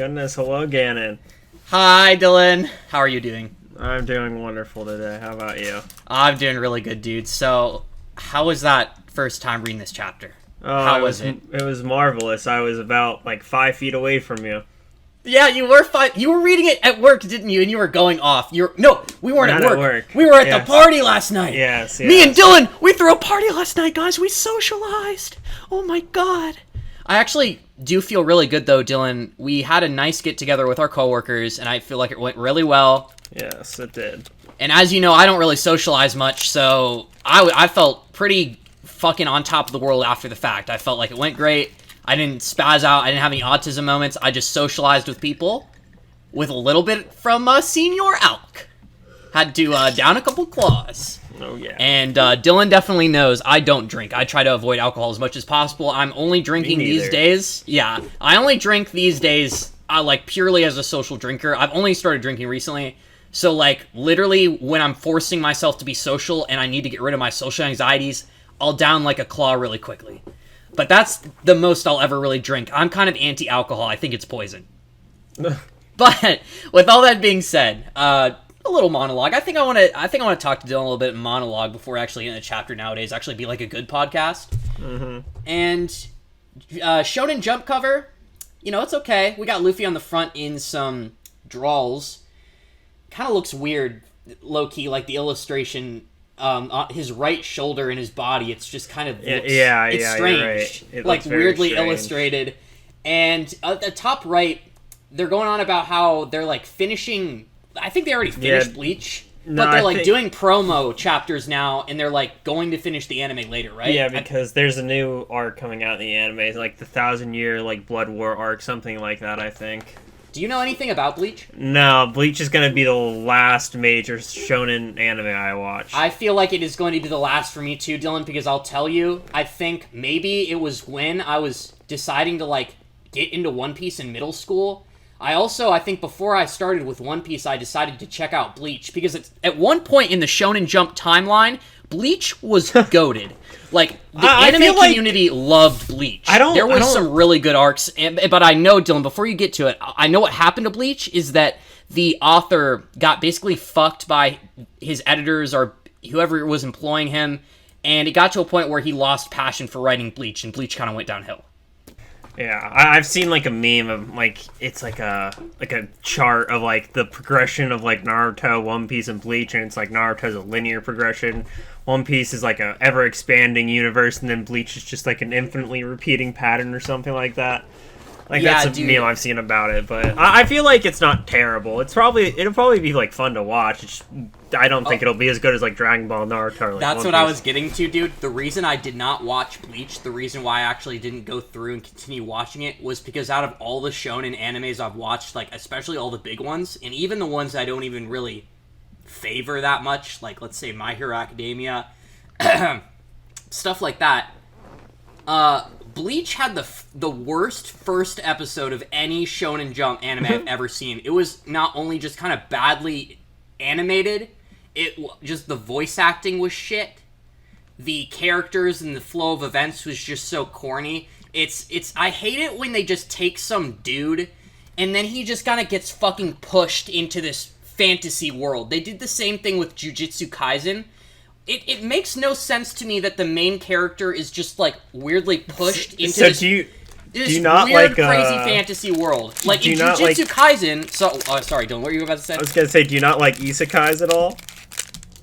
goodness. Hello, Gannon. Hi, Dylan. How are you doing? I'm doing wonderful today. How about you? I'm doing really good, dude. So, how was that first time reading this chapter? How was it? It was marvelous. I was about, 5 feet away from you. Yeah, you were fine. You were reading it at work, didn't you? And you were going off. No, we weren't Not at work. We were at the party last night. Yes. Me and Dylan, we threw a party last night, guys. We socialized. Oh, my God. I actually do feel really good, though, Dylan. We had a nice get-together with our coworkers, and I feel like it went really well. Yes, it did. And as you know, I don't really socialize much, so I felt pretty fucking on top of the world after the fact. I felt like it went great. I didn't spaz out. I didn't have any autism moments. I just socialized with people with a little bit from Senior Alk. Had to down a couple claws. Oh, yeah. And Dylan definitely knows I don't drink. I try to avoid alcohol as much as possible. I'm only drinking these days. Yeah, I only drink these days purely as a social drinker. I've only started drinking recently. So, literally, when I'm forcing myself to be social and I need to get rid of my social anxieties, I'll down, a claw really quickly. But that's the most I'll ever really drink. I'm kind of anti-alcohol. I think it's poison. But, with all that being said, a little monologue. I think I want to talk to Dylan a little bit in monologue before actually in a chapter nowadays. Actually be, a good podcast. Mm-hmm. And, Shonen Jump cover, it's okay. We got Luffy on the front in some drawls. Kind of looks weird, low-key, the illustration, his right shoulder and his body, it's just kind of looks, it's strange. You're right. It looks weirdly strange. Illustrated. And at the top right, they're going on about how they're, finishing, I think they already finished Bleach, but they're, doing promo chapters now, and they're, going to finish the anime later, right? Yeah, because there's a new arc coming out in the anime, the 1,000-year, Blood War arc, something like that, I think. Do you know anything about Bleach? No, Bleach is going to be the last major shonen anime I watch. I feel like it is going to be the last for me too, Dylan, because I'll tell you, I think maybe it was when I was deciding to, get into One Piece in middle school. I think before I started with One Piece, I decided to check out Bleach, because at one point in the Shonen Jump timeline, Bleach was goated. The anime community loved Bleach. There was some really good arcs, but I know, Dylan, before you get to it, I know what happened to Bleach is that the author got basically fucked by his editors or whoever was employing him, and it got to a point where he lost passion for writing Bleach, and Bleach kind of went downhill. Yeah, I've seen a meme of it's a chart of the progression of Naruto, One Piece, and Bleach, and it's Naruto's a linear progression. One Piece is a ever expanding universe, and then Bleach is just an infinitely repeating pattern or something like that. That's a meme I've seen about it, but I feel it's not terrible. It'll probably be fun to watch. I don't think it'll be as good as Dragon Ball, Naruto. That's what I was getting to, dude. The reason I did not watch Bleach, the reason why I actually didn't go through and continue watching it, was because out of all the shonen animes I've watched, especially all the big ones, and even the ones I don't even really favor that much, let's say My Hero Academia, stuff like that, Bleach had the worst first episode of any Shonen Jump anime I've ever seen. It was not only just kind of badly animated, just the voice acting was shit. The characters and the flow of events was just so corny. I hate it when they just take some dude and then he just kind of gets fucking pushed into this fantasy world. They did the same thing with Jujutsu Kaisen. It makes no sense to me that the main character is just weirdly pushed into this weird, crazy fantasy world. In Jujutsu Kaisen. Sorry, Dylan. What were you about to say? I was gonna say, do you not like isekais at all?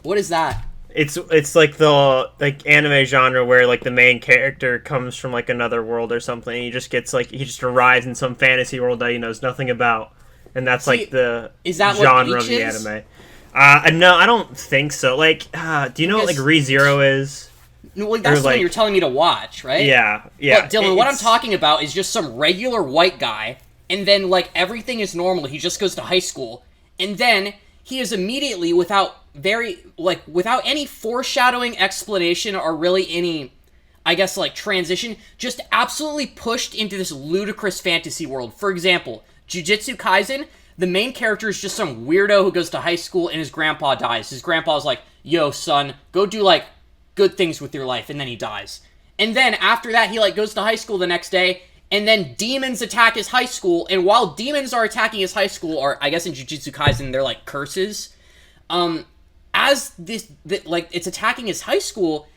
What is that? It's the anime genre where the main character comes from another world or something. And he just gets he just arrives in some fantasy world that he knows nothing about, and that's the genre of the anime. No, I don't think so. Do you know what ReZero is? No, that's the one you're telling me to watch, right? Yeah. But Dylan, what I'm talking about is just some regular white guy, and then everything is normal. He just goes to high school, and then he is immediately without any foreshadowing, explanation, or really any, I guess, transition, just absolutely pushed into this ludicrous fantasy world. For example, Jujutsu Kaisen. The main character is just some weirdo who goes to high school and his grandpa dies. His grandpa's like, yo, son, go do, good things with your life, and then he dies. And then, after that, he, goes to high school the next day, and then demons attack his high school, and while demons are attacking his high school, or I guess in Jujutsu Kaisen they're like curses, as it's attacking his high school,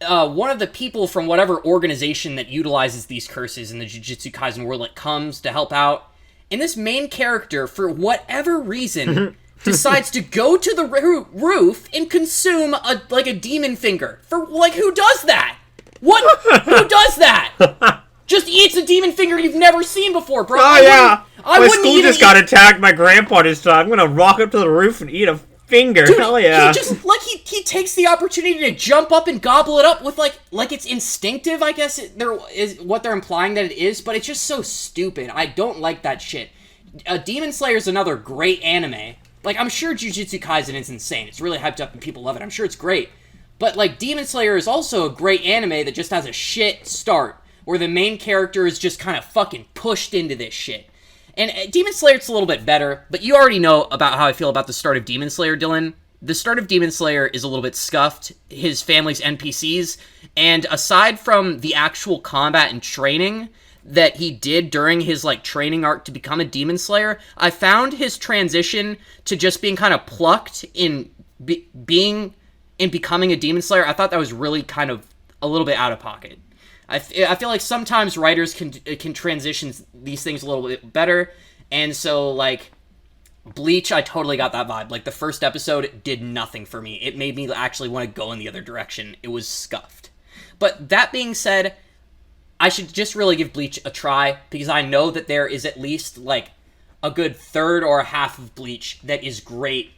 one of the people from whatever organization that utilizes these curses in the Jujutsu Kaisen world comes to help out, and this main character, for whatever reason, decides to go to the roof and consume a demon finger. For who does that? What? Who does that? Just eats a demon finger you've never seen before, bro. Oh, yeah. My school just got attacked. My grandpa just thought, I'm going to walk up to the roof and eat a finger. Dude, hell yeah. He just, he takes the opportunity to jump up and gobble it up with, like it's instinctive, I guess, is what they're implying that it is, but it's just so stupid. I don't like that shit. Demon Slayer is another great anime. I'm sure Jujutsu Kaisen is insane. It's really hyped up and people love it. I'm sure it's great. But, Demon Slayer is also a great anime that just has a shit start, where the main character is just kind of fucking pushed into this shit. And Demon Slayer, it's a little bit better, but you already know about how I feel about the start of Demon Slayer, Dylan. The start of Demon Slayer is a little bit scuffed, his family's NPCs, and aside from the actual combat and training that he did during his, training arc to become a Demon Slayer, I found his transition to just being kind of plucked in becoming a Demon Slayer. I thought that was really kind of a little bit out of pocket. I feel like sometimes writers can transition these things a little bit better, and so, Bleach, I totally got that vibe. The first episode did nothing for me. It made me actually want to go in the other direction. It was scuffed. But that being said, I should just really give Bleach a try, because I know that there is at least, a good third or a half of Bleach that is great.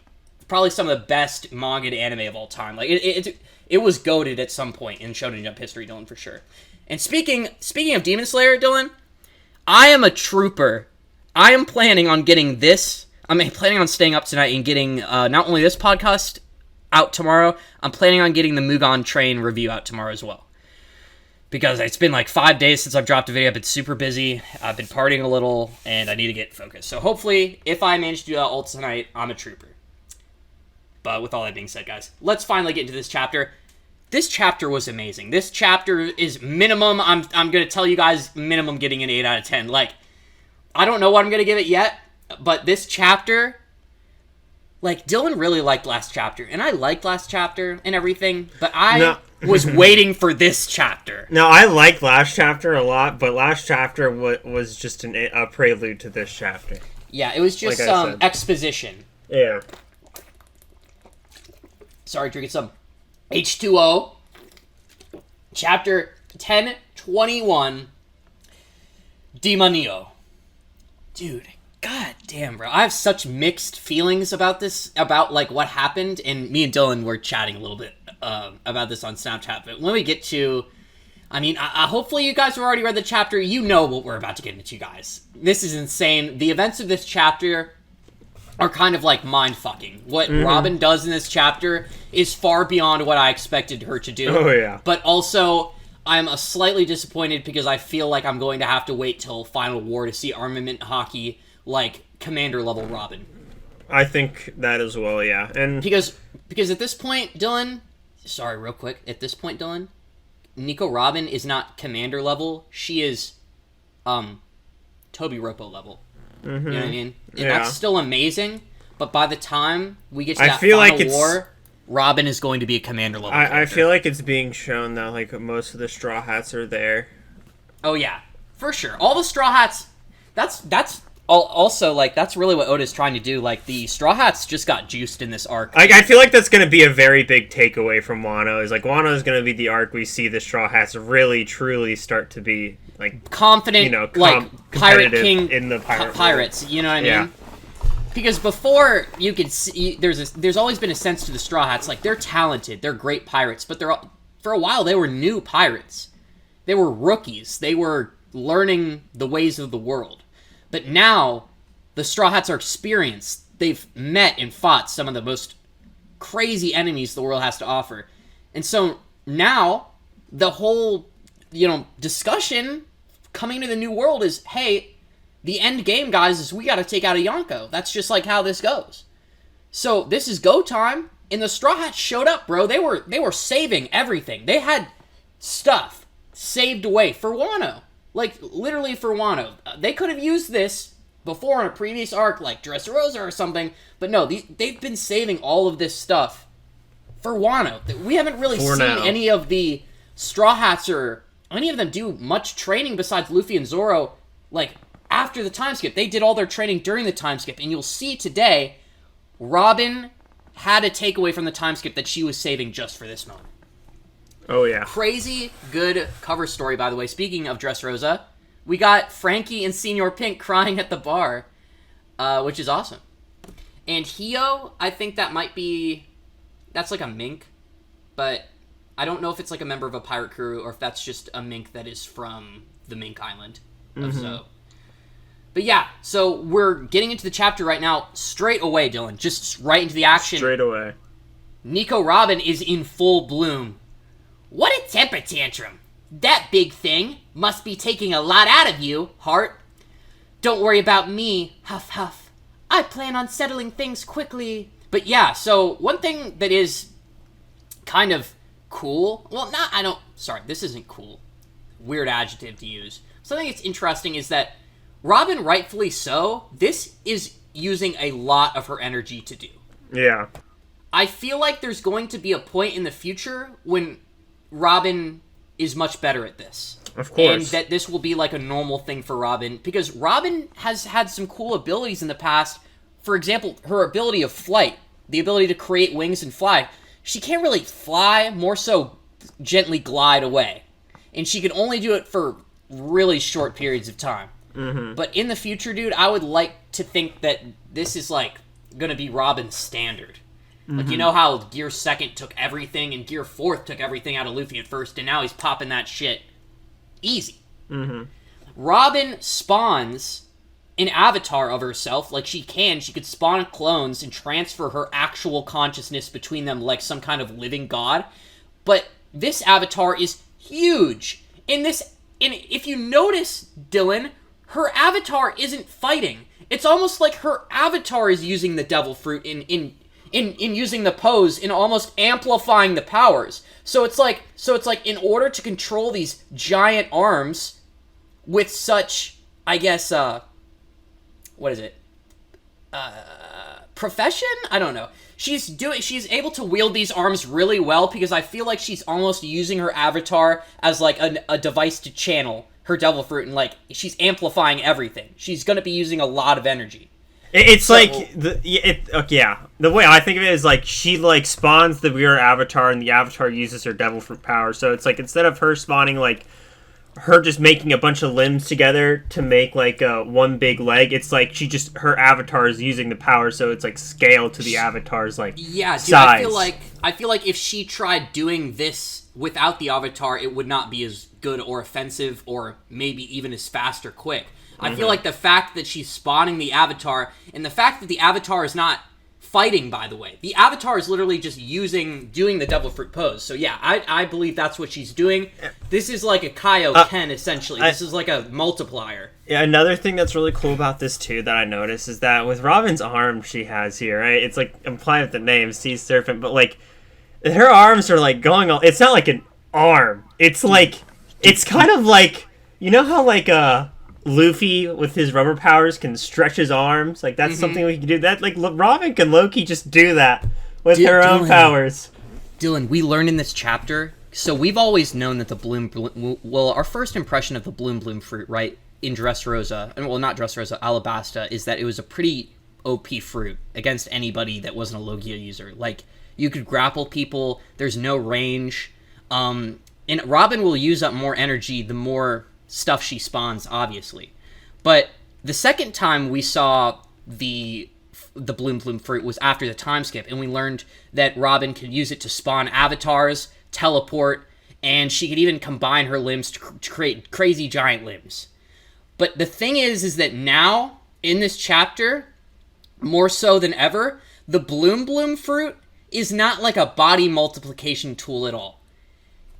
Probably some of the best manga and anime of all time. It was goated at some point in Shonen Jump history, Dylan, for sure. And speaking of Demon Slayer, Dylan, I am a trooper. I am planning on getting this. I'm planning on staying up tonight and getting not only this podcast out tomorrow, I'm planning on getting the Mugen Train review out tomorrow as well. Because it's been 5 days since I've dropped a video. I've been super busy. I've been partying a little, and I need to get focused. So hopefully, if I manage to do that all tonight, I'm a trooper. But with all that being said, guys, let's finally get into this chapter. This chapter was amazing. This chapter is minimum, I'm going to tell you guys, minimum getting an 8 out of 10. I don't know what I'm going to give it yet, but this chapter, Dylan really liked last chapter, and I liked last chapter and everything, but I was waiting for this chapter. No, I liked last chapter a lot, but last chapter was just a prelude to this chapter. Yeah, it was just exposition. Yeah. Sorry, drinking some H2O. Chapter 1021. Demonio. Dude, god damn, bro. I have such mixed feelings about this, about what happened, and me and Dylan were chatting a little bit about this on Snapchat, but when we get to, hopefully you guys have already read the chapter. You know what we're about to get into, guys. This is insane. The events of this chapter are kind of mind-fucking. What Robin does in this chapter is far beyond what I expected her to do. Oh, yeah. But also, I'm slightly disappointed because I feel like I'm going to have to wait till Final War to see armament haki commander-level Robin. I think that as well, yeah. And Because at this point, Dylan... Sorry, real quick. At this point, Dylan, Nico Robin is not commander-level. She is, TOBI ROPPO level. Mm-hmm. You know what I mean? And that's still amazing, but by the time we get to that Final War, Robin is going to be a commander level character. I feel like it's being shown that most of the Straw Hats are there. Oh yeah, for sure. All the Straw Hats. That's also that's really what Oda's trying to do. The Straw Hats just got juiced in this arc. I feel like that's going to be a very big takeaway from Wano. Is Wano is going to be the arc we see the Straw Hats really truly start to be confident, pirate king in the pirates. You know what I mean? Yeah. Because before you could see, there's always been a sense to the Straw Hats they're talented, they're great pirates, but for a while they were new pirates. They were rookies. They were learning the ways of the world. But now the Straw Hats are experienced. They've met and fought some of the most crazy enemies the world has to offer. And so now the whole discussion coming to the new world is, hey, the end game, guys, is we got to take out a Yonko. That's just how this goes. So this is go time, and the Straw Hats showed up, bro. They were saving everything. They had stuff saved away for Wano. Like, literally for Wano. They could have used this before in a previous arc, like Dressrosa or something, but no, they've been saving all of this stuff for Wano. We haven't really seen any of the Straw Hats or any of them do much training besides Luffy and Zoro, like, after the time skip. They did all their training during the time skip, and you'll see today, Robin had a takeaway from the time skip that she was saving just for this moment. Oh, yeah. Crazy good cover story, by the way. Speaking of Dressrosa, we got Frankie and Senior Pink crying at the bar, which is awesome. And Hio, I think that might be... That's like a mink, but I don't know if it's like a member of a pirate crew or if that's just a mink that is from the Mink Island of Zo. But yeah, so we're getting into the chapter right now straight away, Dylan. Just right into the action. Straight away. Nico Robin is in full bloom. What a temper tantrum. That big thing must be taking a lot out of you, Heart. Don't worry about me, huff huff. I plan on settling things quickly. But yeah, so one thing that is kind of cool, sorry, this isn't cool. Weird adjective to use. Something that's interesting is that Robin, rightfully so, this is using a lot of her energy to do. Yeah. I feel like there's going to be a point in the future when Robin is much better at this. Of course. And that this will be like a normal thing for Robin, because Robin has had some cool abilities in the past. For example, her ability of flight, the ability to create wings and fly. She can't really fly, more so gently glide away. And she can only do it for really short periods of time. Mm-hmm. But in the future, dude, I would like to think that this is, like, gonna be Robin's standard. Mm-hmm. Like, you know how Gear 2nd took everything, and Gear 4th took everything out of Luffy at first, and now he's popping that shit easy. Mm-hmm. Robin spawns an avatar of herself. Like, she could spawn clones and transfer her actual consciousness between them like some kind of living god. But this avatar is huge. And if you notice, Dylan, her avatar isn't fighting. It's almost like her avatar is using the devil fruit in using the pose, in almost amplifying the powers. So it's like in order to control these giant arms with such, I guess, what is it? Profession? I don't know. She's able to wield these arms really well because I feel like she's almost using her avatar as like a device to channel her devil fruit, and like she's amplifying everything. She's going to be using a lot of energy. It's so, like the way I think of it is like she like spawns the weird avatar, and the avatar uses her devil fruit power. So it's like instead of her spawning like her just making a bunch of limbs together to make like one big leg, it's like her avatar is using the power, so it's like scaled to the avatar's like size. I feel like if she tried doing this without the avatar, it would not be as good or offensive, or maybe even as fast or quick. I feel like the fact that she's spawning the avatar, and the fact that the avatar is not fighting, by the way. The avatar is literally just doing the devil fruit pose. So yeah, I believe that's what she's doing. This is like a Kaioken, essentially. This is like a multiplier. Yeah, another thing that's really cool about this, too, that I noticed is that with Robin's arm she has here, right? It's like implied with the name, Sea Serpent, but like, her arms are like going all... It's not like an arm. It's like... It's kind of like... You know how like, Luffy with his rubber powers can stretch his arms? Like, that's something we can do. That, like, Robin can low-key just do that with her own powers. Dylan, we learned in this chapter, so we've always known that our first impression of the Bloom fruit, right, in Dressrosa, well, not Dressrosa, Alabasta, is that it was a pretty OP fruit against anybody that wasn't a Logia user. Like, you could grapple people, there's no range, and Robin will use up more energy the more stuff she spawns, obviously. But the second time we saw the Bloom fruit was after the time skip, and we learned that Robin could use it to spawn avatars, teleport, and she could even combine her limbs to create crazy giant limbs. But the thing is that now, in this chapter, more so than ever, the Bloom fruit is not like a body multiplication tool at all.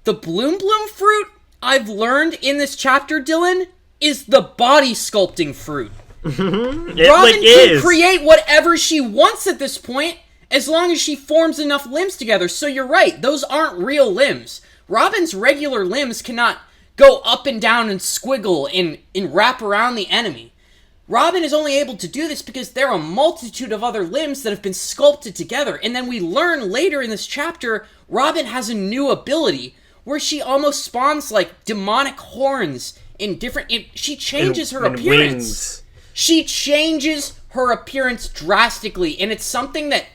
The Bloom fruit, I've learned in this chapter, Dylan, is the body sculpting fruit. Robin can create whatever she wants at this point, as long as she forms enough limbs together. So you're right, those aren't real limbs. Robin's regular limbs cannot go up and down and squiggle and wrap around the enemy. Robin is only able to do this because there are a multitude of other limbs that have been sculpted together. And then we learn later in this chapter, Robin has a new ability where she almost spawns like demonic horns in different... she changes her appearance. Wings. She changes her appearance drastically, and it's something that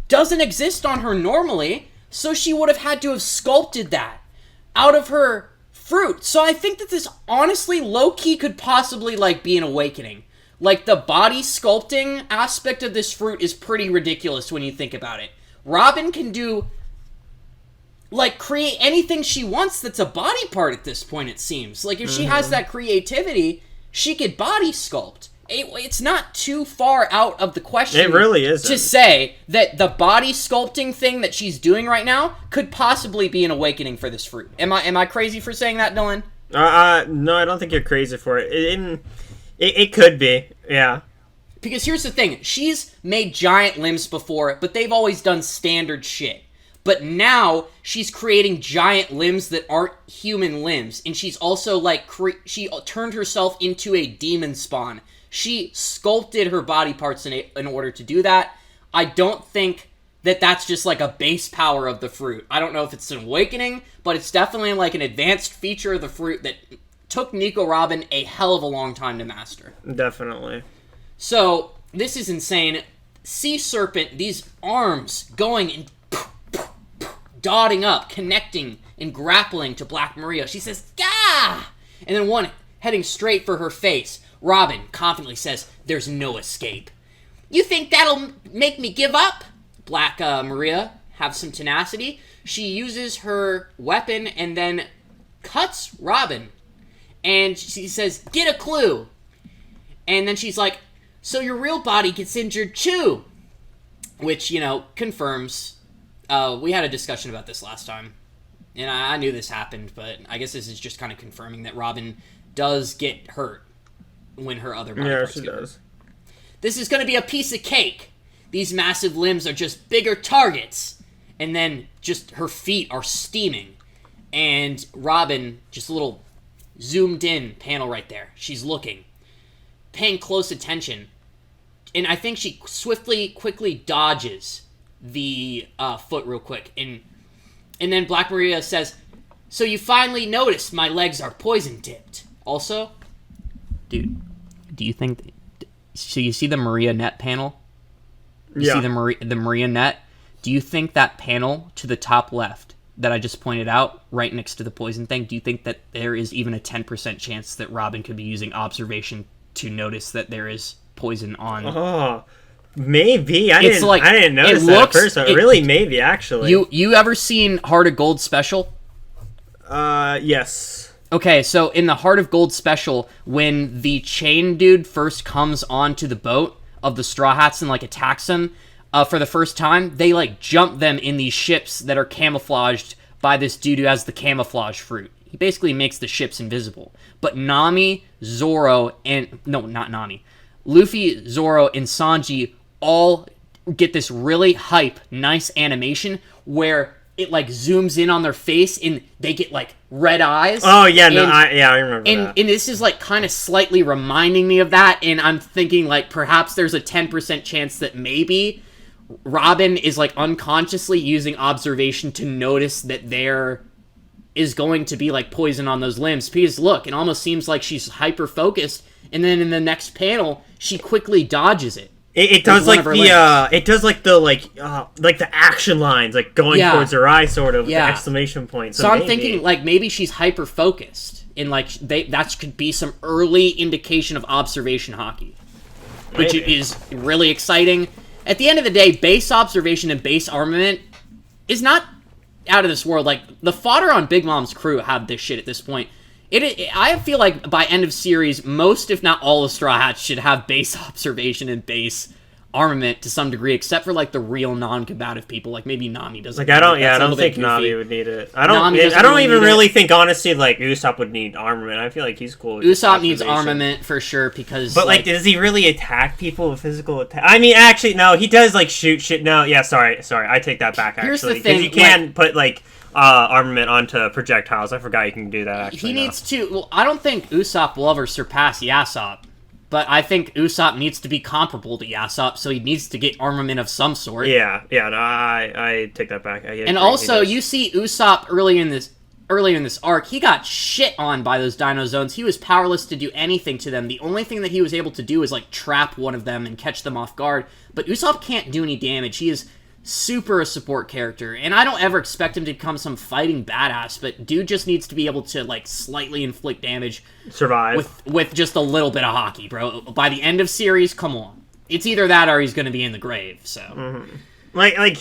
doesn't exist on her normally, so she would have had to have sculpted that out of her fruit. So I think that this honestly low-key could possibly like be an awakening. Like, the body sculpting aspect of this fruit is pretty ridiculous when you think about it. Robin can do, like, create anything she wants that's a body part at this point, it seems. Like, if she has that creativity, she could body sculpt. It's not too far out of the question. It really isn't. To say that the body sculpting thing that she's doing right now could possibly be an awakening for this fruit. Am I crazy for saying that, Dylan? No, I don't think you're crazy for it. It could be, yeah. Because here's the thing. She's made giant limbs before, but they've always done standard shit. But now, she's creating giant limbs that aren't human limbs. And she's also, like, she turned herself into a demon spawn. She sculpted her body parts in order to do that. I don't think that that's just, like, a base power of the fruit. I don't know if it's an awakening, but it's definitely, like, an advanced feature of the fruit that took Nico Robin a hell of a long time to master. Definitely. So, this is insane. Sea Serpent, these arms going and dotting up, connecting and grappling to Black Maria. She says, "Gah!" And then one heading straight for her face. Robin confidently says, "There's no escape." "You think that'll make me give up?" Black Maria have some tenacity. She uses her weapon and then cuts Robin. And she says, "Get a clue." And then she's like, "So your real body gets injured too." Which, confirms. We had a discussion about this last time. And I knew this happened, but I guess this is just kind of confirming that Robin does get hurt when her other body parts get hurt. Yeah, she does. "This is going to be a piece of cake. These massive limbs are just bigger targets." And then just her feet are steaming. And Robin, just a little zoomed in panel right there. She's looking, paying close attention. And I think she quickly dodges the foot real quick. And then Black Maria says, "So you finally noticed my legs are poison tipped." Also, dude, do you think... So you see the Maria net panel? You see the Maria net? Do you think that panel to the top left that I just pointed out, right next to the poison thing, do you think that there is even a 10% chance that Robin could be using observation to notice that there is poison on... Oh, maybe. I didn't notice that at first. Maybe, actually. You ever seen Heart of Gold Special? Yes. Okay, so in the Heart of Gold Special, when the chain dude first comes onto the boat of the Straw Hats and, like, attacks them, for the first time, they, like, jump them in these ships that are camouflaged by this dude who has the camouflage fruit. He basically makes the ships invisible. But Nami, Zoro, and... No, not Nami. Luffy, Zoro, and Sanji all get this really hype, nice animation where it, like, zooms in on their face and they get, like, red eyes. Oh, yeah, I remember that. And this is, like, kind of slightly reminding me of that, and I'm thinking, like, perhaps there's a 10% chance that maybe Robin is, like, unconsciously using observation to notice that there is going to be, like, poison on those limbs. Because, look, it almost seems like she's hyper-focused, and then in the next panel, she quickly dodges it. It does like the action lines, like, going towards her eye, sort of, with the exclamation point. So I'm thinking, like, maybe she's hyper-focused, and, like, that could be some early indication of observation haki. Which is really exciting. At the end of the day, base observation and base armament is not out of this world. Like, the fodder on Big Mom's crew have this shit at this point. I feel like by end of series, most, if not all, of Straw Hats should have base observation and base armament to some degree, except for like the real non-combative people, like maybe Nami doesn't. Like I don't think Nami would need it. I don't even really think honestly like Usopp would need armament. I feel like he's cool with Usopp needs armament for sure because. But like, does he really attack people with physical attack? I mean, actually, no, he does like shoot shit. No, yeah, sorry, I take that back. Actually, here's the thing: you can put like armament onto projectiles. I forgot you can do that. Actually, he needs to. Well, I don't think Usopp will ever surpass Yasopp. But I think Usopp needs to be comparable to Yasopp, so he needs to get armament of some sort. Yeah, no, I take that back. And also, you see Usopp early in this arc, he got shit on by those Dino Zones. He was powerless to do anything to them. The only thing that he was able to do is like trap one of them and catch them off guard. But Usopp can't do any damage. He is super a support character, and I don't ever expect him to become some fighting badass, but dude just needs to be able to like slightly inflict damage, survive with just a little bit of haki, bro. By the end of series, come on, it's either that or he's gonna be in the grave. So like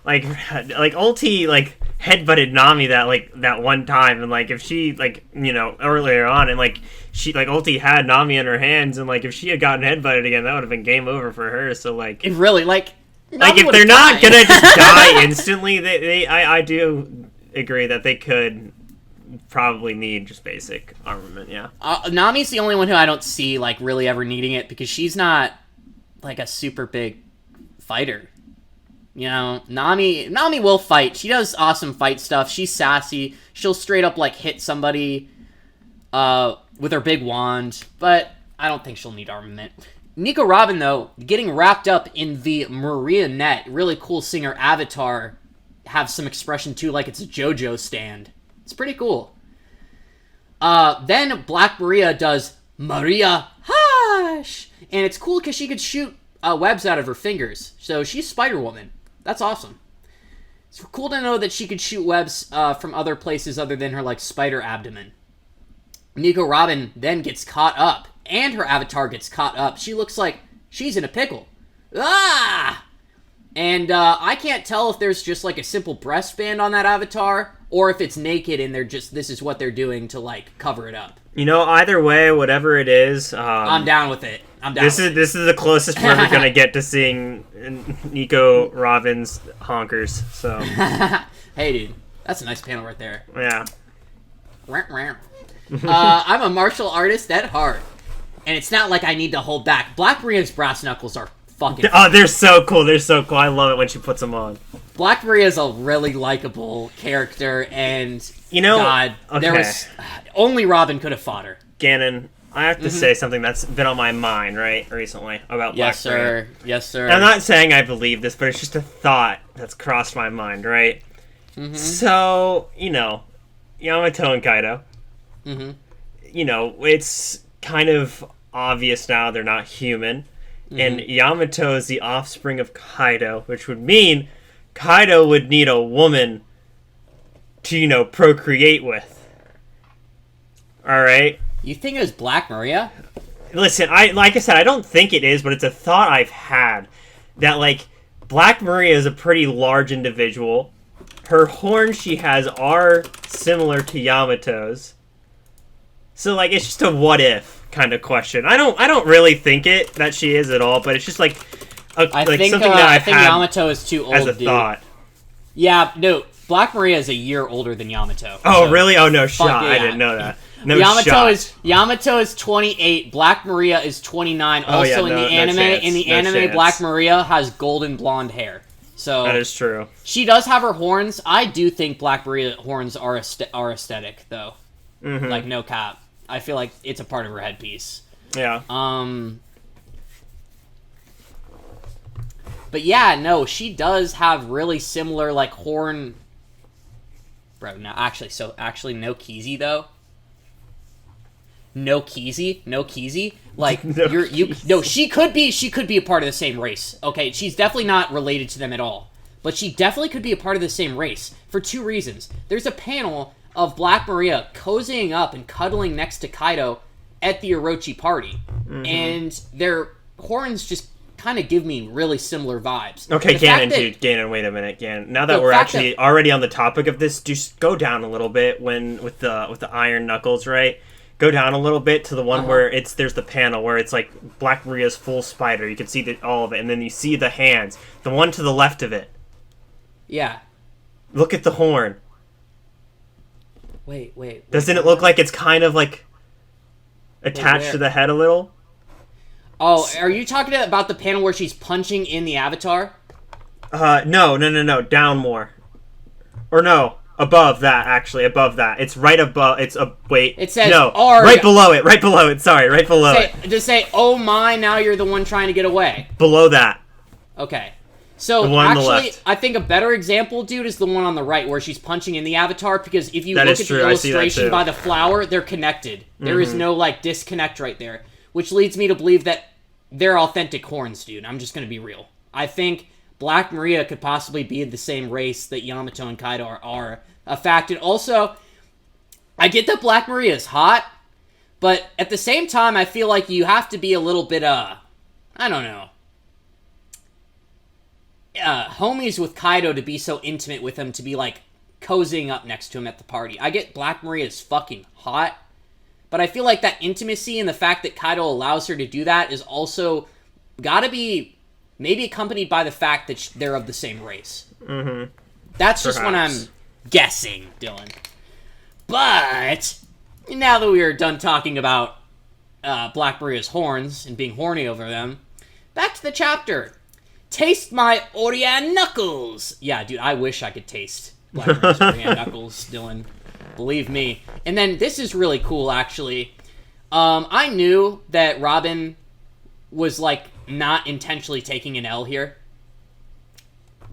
Ulti like headbutted Nami that one time, and like if she like earlier on, and like she like Ulti had Nami in her hands, and like if she had gotten headbutted again, that would have been game over for her. So like it really like if they're not gonna just die instantly, I do agree that they could probably need just basic armament. Yeah, Nami's the only one who I don't see like really ever needing it because she's not like a super big fighter. You know, Nami will fight. She does awesome fight stuff. She's sassy. She'll straight up like hit somebody with her big wand, but I don't think she'll need armament. Nico Robin, though, getting wrapped up in the Maria net. Really cool seeing her avatar have some expression, too, like it's a JoJo stand. It's pretty cool. Then Black Maria does Maria Hush! And it's cool because she could shoot webs out of her fingers. So she's Spider-Woman. That's awesome. It's cool to know that she could shoot webs from other places other than her, like, spider abdomen. Nico Robin then gets caught up. And her avatar gets caught up. She looks like she's in a pickle. Ah! And I can't tell if there's just like a simple breast band on that avatar, or if it's naked and this is what they're doing to like cover it up. Either way, whatever it is, I'm down with it. This is the closest we're ever gonna get to seeing Nico Robin's honkers. So, hey, dude, that's a nice panel right there. Yeah. I'm a martial artist at heart. And it's not like I need to hold back. Black Maria's brass knuckles are fucking... Oh, they're so cool. They're so cool. I love it when she puts them on. Black Maria's a really likable character, and... God, okay. There was... Only Robin could have fought her. Gannon, I have to say something that's been on my mind, right, recently, about Black Maria. Yes, sir. I'm not saying I believe this, but it's just a thought that's crossed my mind, right? Mm-hmm. So, Yamato and Kaido. Mm-hmm. It's kind of obvious now they're not human. Mm-hmm. And Yamato is the offspring of Kaido, which would mean Kaido would need a woman to, procreate with. Alright? You think it was Black Maria? Listen, like I said, I don't think it is, but it's a thought I've had. That, like, Black Maria is a pretty large individual. Her horns she has are similar to Yamato's. So, like, it's just a what if kind of question. I don't really think that she is at all, but it's just like something that I've had Yamato is too old, as a thought. Yeah, no, Black Maria is a year older than Yamato. Oh, so, really? Oh, no shot. Yeah. I didn't know that. No Yamato is 28. Black Maria is 29. Also, in the anime, Black Maria has golden blonde hair. So that is true. She does have her horns. I do think Black Maria horns are aesthetic, though. Mm-hmm. Like, no cap. I feel like it's a part of her headpiece. Yeah. But yeah, no, she does have really similar, like, horn... Bro, no, actually, no Kizi, though. No Kizi. Like, no, she could be a part of the same race. Okay, she's definitely not related to them at all. But she definitely could be a part of the same race. For two reasons. There's a panel of Black Maria cozying up and cuddling next to Kaido at the Orochi party. Mm-hmm. And their horns just kind of give me really similar vibes. Okay, Gannon, wait a minute, Gannon. Now that we're actually already on the topic of this, just go down a little bit with the iron knuckles, right? go down a little bit to the one where there's the panel where it's like Black Maria's full spider. You can see all of it, and then you see the hands. The one to the left of it. Yeah. Look at the horn. Wait. Doesn't it look like it's kind of like attached to the head a little? Oh, are you talking about the panel where she's punching in the avatar? No. Down more. Or no, above that, actually. Above that. It's right above. Wait. It says, no, Arg. right below it. Sorry, right below it. Just say, oh my, now you're the one trying to get away. Below that. Okay. So, the one on the actually, left. I think a better example, dude, is the one on the right, where she's punching in the avatar, because if you look at true. the illustration by the flower, they're connected. Mm-hmm. There is no, like, disconnect right there, which leads me to believe that they're authentic horns, dude. I'm just gonna be real. I think Black Maria could possibly be the same race that Yamato and Kaido are a fact. And also, I get that Black Maria is hot, but at the same time, I feel like you have to be a little bit, I don't know, homies with Kaido to be so intimate with him, to be, like, cozying up next to him at the party. I get Black Maria is fucking hot, but I feel like that intimacy and the fact that Kaido allows her to do that is also gotta be maybe accompanied by the fact that they're of the same race. Mm-hmm. That's just what I'm guessing, Dylan. But now that we are done talking about Black Maria's horns and being horny over them, back to the chapter. Taste my Orian knuckles. Yeah, dude, I wish I could taste Black Maria's Orian knuckles, Dylan. Believe me. And then this is really cool, actually. I knew that Robin was, like, not intentionally taking an L here.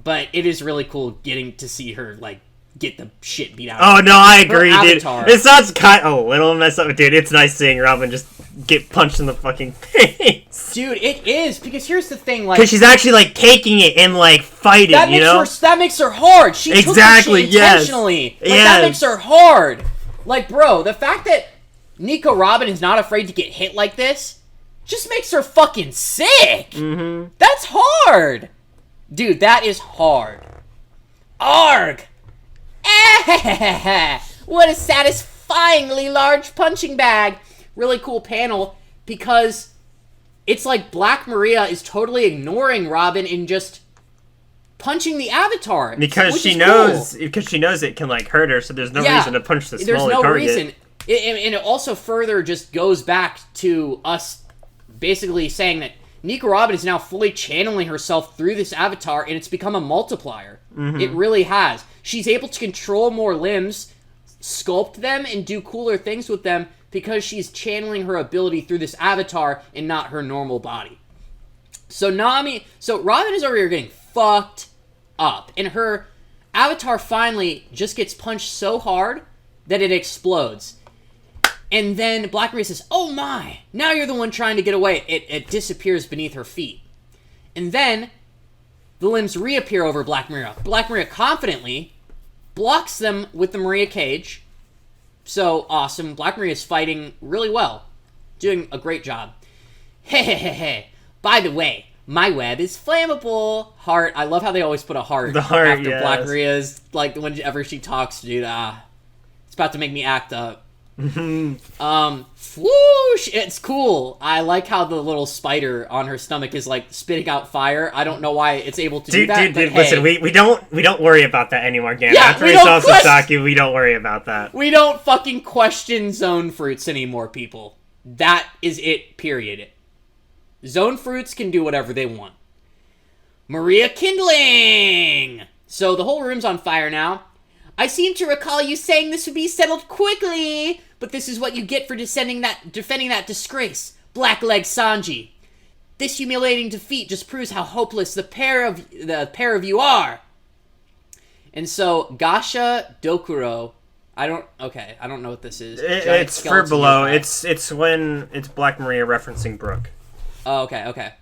But it is really cool getting to see her, like, get the shit beat out of her. Oh, no, I agree, dude. Avatar. It sounds kind of a little messed up, dude. It's nice seeing Robin just get punched in the fucking face. Dude, it is, because here's the thing, like... Because she's actually, like, taking it and, like, fighting, you know? That makes her hard. She took the shit intentionally. Yes. Like, that makes her hard. Like, bro, the fact that Nico Robin is not afraid to get hit like this just makes her fucking sick. Mm-hmm. That's hard. Dude, that is hard. Arg! What a satisfyingly large punching bag. Really cool panel, because it's like Black Maria is totally ignoring Robin and just punching the avatar. Because she knows it can, like, hurt her, so there's no reason to punch the smaller target. There's no reason. And it also further just goes back to us basically saying that Nico Robin is now fully channeling herself through this avatar, and it's become a multiplier. Mm-hmm. It really has. She's able to control more limbs, sculpt them, and do cooler things with them because she's channeling her ability through this avatar and not her normal body. So Robin is over here getting fucked up, and her avatar finally just gets punched so hard that it explodes. And then Black Maria says, oh my, now you're the one trying to get away. It disappears beneath her feet. And then the limbs reappear over Black Maria. Black Maria confidently blocks them with the Maria cage. So awesome. Black Maria is fighting really well. Doing a great job. Hey. By the way, my web is flammable. Heart. I love how they always put a heart, after yes. Black Maria's, like, whenever she talks, dude. It's about to make me act up. Whoosh! It's cool. I like how the little spider on her stomach is, like, spitting out fire. I don't know why it's able to do that. Dude, hey. listen, we don't worry about that anymore, Gannon. Yeah, after we saw Sasaki, we don't worry about that. We don't fucking question zone fruits anymore, people. That is it, period. Zone fruits can do whatever they want. Maria kindling! So the whole room's on fire now. I seem to recall you saying this would be settled quickly, but this is what you get for defending that disgrace, Blackleg Sanji. This humiliating defeat just proves how hopeless the pair of you are. And so Gasha Dokuro, I don't know what this is. It's for below. It's when it's Black Maria referencing Brooke. Oh, okay.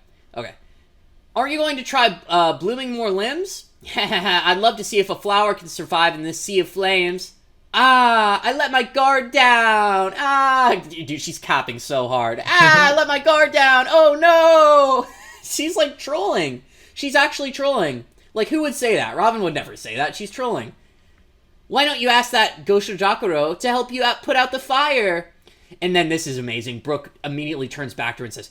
Aren't you going to try blooming more limbs? I'd love to see if a flower can survive in this sea of flames. I let my guard down. Dude, she's capping so hard. I let my guard down. Oh no. She's like trolling. She's actually trolling. Like, who would say that? Robin would never say that. She's trolling. Why don't you ask that Gosho Jakuro to help you put out the fire? And then this is amazing. Brooke immediately turns back to her and says,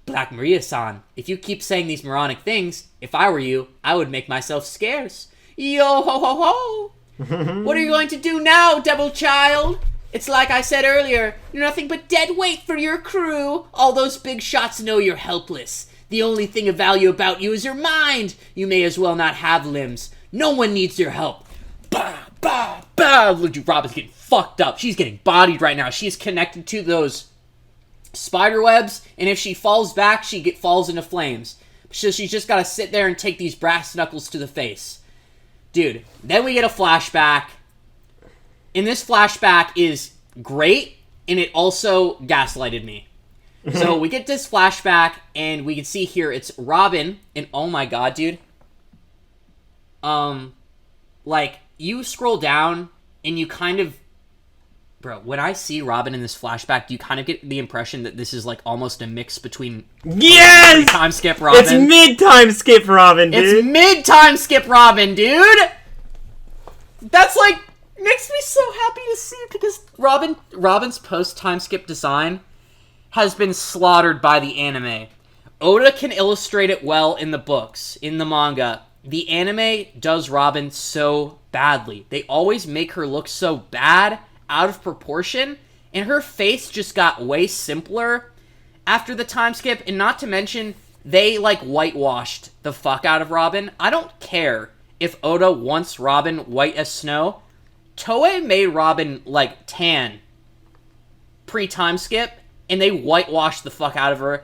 Black Maria-san, if you keep saying these moronic things, if I were you, I would make myself scarce. Yo ho ho ho! What are you going to do now, devil child? It's like I said earlier, you're nothing but dead weight for your crew. All those big shots know you're helpless. The only thing of value about you is your mind. You may as well not have limbs. No one needs your help. Bah, bah, bah. Robin's getting fucked up. She's getting bodied right now. She's connected to those spider webs, and if she falls back, she falls into flames. So she's just got to sit there and take these brass knuckles to the face. Dude, then we get a flashback. And this flashback is great, and it also gaslighted me. So we get this flashback, and we can see here it's Robin, and oh my god, dude. Like, you scroll down, and you kind of... Bro, when I see Robin in this flashback, do you kind of get the impression that this is, like, almost a mix between... Yes! Time skip Robin. It's mid-time skip Robin, dude. It's mid-time skip Robin, dude! That's, like, makes me so happy to see, because Robin's post-time skip design has been slaughtered by the anime. Oda can illustrate it well in the books, in the manga. The anime does Robin so badly. They always make her look so bad, out of proportion, and her face just got way simpler after the time skip, and not to mention, they, like, whitewashed the fuck out of Robin. I don't care if Oda wants Robin white as snow. Toei made Robin, like, tan pre-time skip, and they whitewashed the fuck out of her,